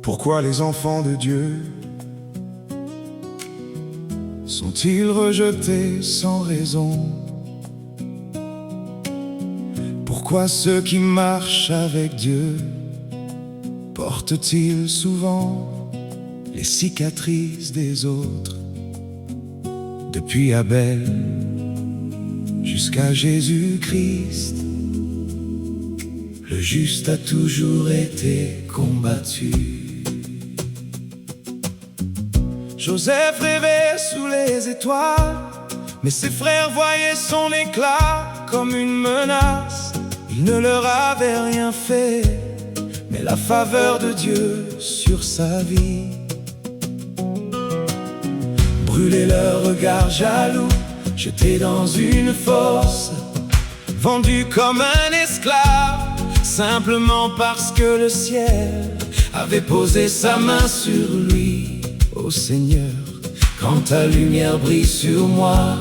Pourquoi les enfants de Dieu sont-ils rejetés sans raison? Pourquoi ceux qui marchent avec Dieu portent-ils souvent les cicatrices des autres? Depuis Abel jusqu'à Jésus-Christ, le juste a toujours été combattu. Joseph rêvait sous les étoiles, mais ses frères voyaient son éclat comme une menace. Il ne leur avait rien fait, mais la faveur de Dieu sur sa vie brûlait leur regard jaloux, jeté dans une fosse, vendu comme un esclave, simplement parce que le ciel avait posé sa main sur lui. Ô Seigneur, quand ta lumière brille sur moi,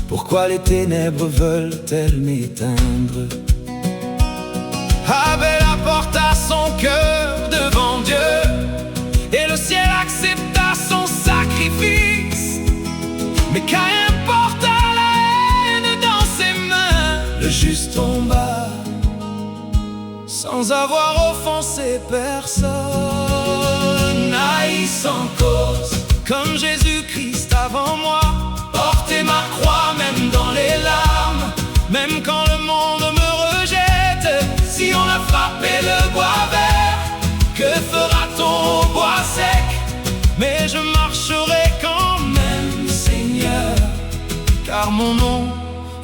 pourquoi les ténèbres veulent-elles m'éteindre? Abel apporta son cœur devant Dieu, et le ciel accepta son sacrifice. Mais Caïn porta la haine dans ses mains. Le juste tomba sans avoir offensé personne. Haï sans cause, comme Jésus-Christ avant moi, porter ma croix même dans les larmes, même quand le monde me rejette. Si on a frappé le bois vert, que fera-t-on au bois sec? Mais je marcherai quand même, Seigneur, car mon nom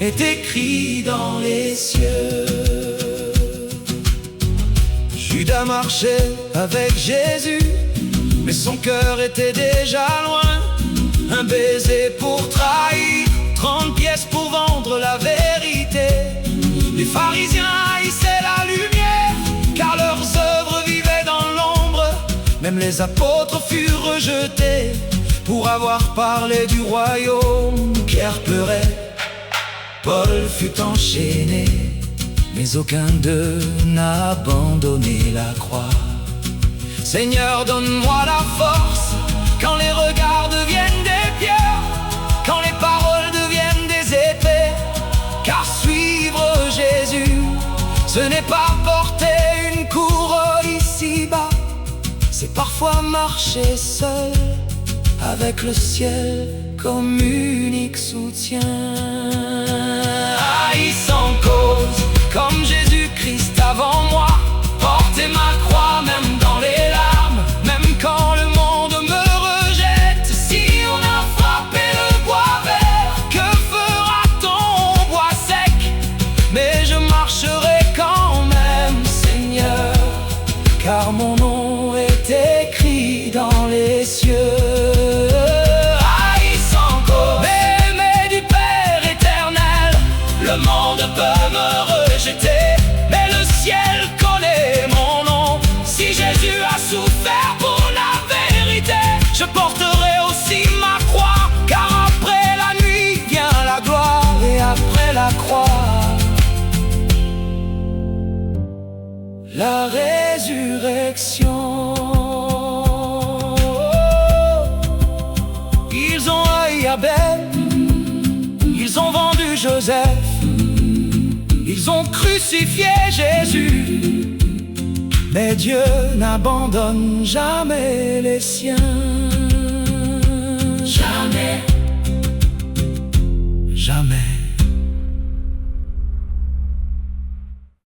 est écrit dans les cieux. Judas marchait avec Jésus, mais son cœur était déjà loin. Un baiser pour trahir, 30 pièces pour vendre la vérité. Les pharisiens haïssaient la lumière, car leurs œuvres vivaient dans l'ombre. Même les apôtres furent rejetés pour avoir parlé du royaume. Pierre pleurait, Paul fut enchaîné, mais aucun d'eux n'a abandonné la croix. Seigneur, donne-moi la force quand les regards deviennent des pierres, quand les paroles deviennent des épées. Car suivre Jésus, ce n'est pas porter une couronne ici-bas, c'est parfois marcher seul avec le ciel comme unique soutien. Haï sans cause, comme Jésus-Christ avant moi, porter ma croix même dans les larmes, même quand le monde me rejette. Si on a frappé le bois vert, que fera-t-on au bois sec? Mais je marcherai quand même, Seigneur, car mon nom est écrit dans les cieux. Haï sans cause, aimé du Père éternel, le monde peut me rejeter, mais le ciel connaît mon nom. Si Jésus a souffert pour la vérité, je porterai aussi ma croix, car après la nuit vient la gloire, et après la croix, la résurrection. Ils ont haï Abel, ils ont vendu Joseph, ils ont crucifié Jésus, mais Dieu n'abandonne jamais les siens. Jamais, jamais.